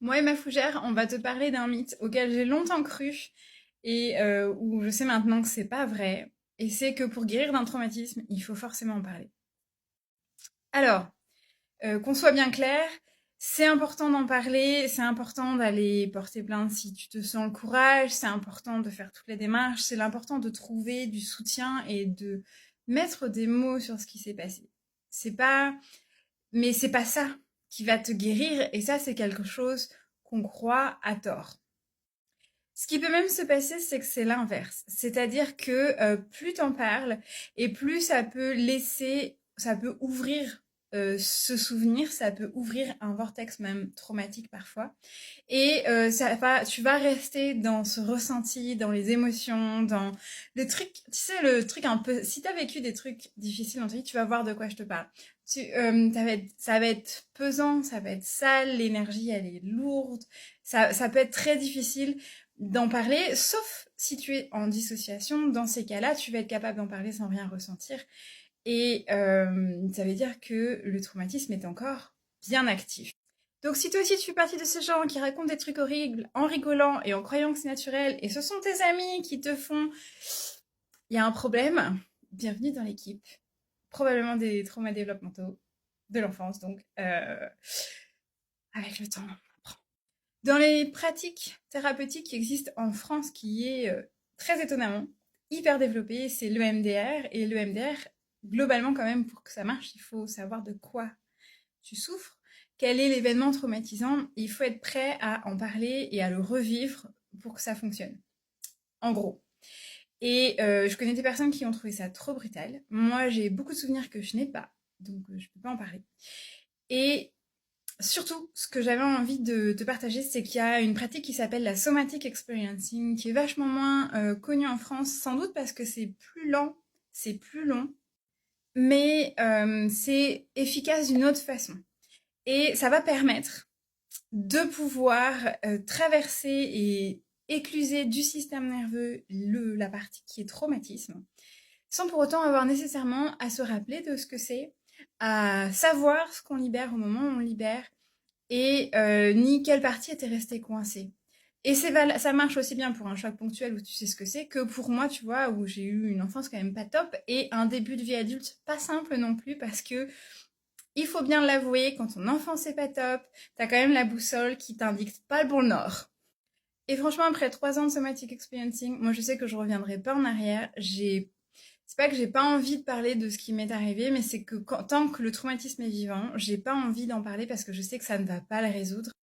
Moi et ma fougère, on va te parler d'un mythe auquel j'ai longtemps cru et où je sais maintenant que c'est pas vrai. Et c'est que pour guérir d'un traumatisme, il faut forcément en parler. Alors, qu'on soit bien clair, c'est important d'en parler, c'est important d'aller porter plainte si tu te sens le courage, c'est important de faire toutes les démarches, c'est important de trouver du soutien et de mettre des mots sur ce qui s'est passé. C'est pas, mais c'est pas ça qui va te guérir et ça c'est quelque chose qu'on croit à tort. Ce qui peut même se passer, c'est que c'est l'inverse. C'est-à-dire que plus t'en parles et plus ça peut ouvrir ce souvenir, ça peut ouvrir un vortex même traumatique parfois. Et tu vas rester dans ce ressenti, dans les émotions, dans le truc, tu sais, le truc un peu, si t'as vécu des trucs difficiles dans ta vie, tu vas voir de quoi je te parle. Ça va être pesant, ça va être sale, l'énergie elle est lourde, ça peut être très difficile d'en parler, sauf si tu es en dissociation. Dans ces cas-là, tu vas être capable d'en parler sans rien ressentir. Et ça veut dire que le traumatisme est encore bien actif. Donc si toi aussi tu fais partie de ces gens qui racontent des trucs horribles en rigolant et en croyant que c'est naturel, et ce sont tes amis qui te font il y a un problème, bienvenue dans l'équipe. Probablement des traumas développementaux de l'enfance, donc avec le temps. Dans les pratiques thérapeutiques qui existent en France, qui est très étonnamment hyper développée, c'est l'EMDR. Et l'EMDR, globalement quand même, pour que ça marche, il faut savoir de quoi tu souffres, quel est l'événement traumatisant, et il faut être prêt à en parler et à le revivre pour que ça fonctionne. En gros. Et je connais des personnes qui ont trouvé ça trop brutal. Moi, j'ai beaucoup de souvenirs que je n'ai pas, donc je peux pas en parler. Et surtout, ce que j'avais envie de te partager, c'est qu'il y a une pratique qui s'appelle la somatic experiencing, qui est vachement moins connue en France, sans doute parce que c'est plus lent, c'est plus long, mais c'est efficace d'une autre façon. Et ça va permettre de pouvoir traverser et écluser du système nerveux la partie qui est traumatisme, sans pour autant avoir nécessairement à se rappeler de ce que c'est, à savoir ce qu'on libère au moment où on libère, et ni quelle partie était restée coincée. Et ça marche aussi bien pour un choc ponctuel où tu sais ce que c'est, que pour moi, tu vois, où j'ai eu une enfance quand même pas top, et un début de vie adulte pas simple non plus, parce que il faut bien l'avouer, quand ton enfance est pas top, t'as quand même la boussole qui t'indique pas le bon nord. Et franchement, après 3 ans de somatic experiencing, moi je sais que je reviendrai pas en arrière. C'est pas que j'ai pas envie de parler de ce qui m'est arrivé, mais c'est que tant que le traumatisme est vivant, j'ai pas envie d'en parler parce que je sais que ça ne va pas le résoudre.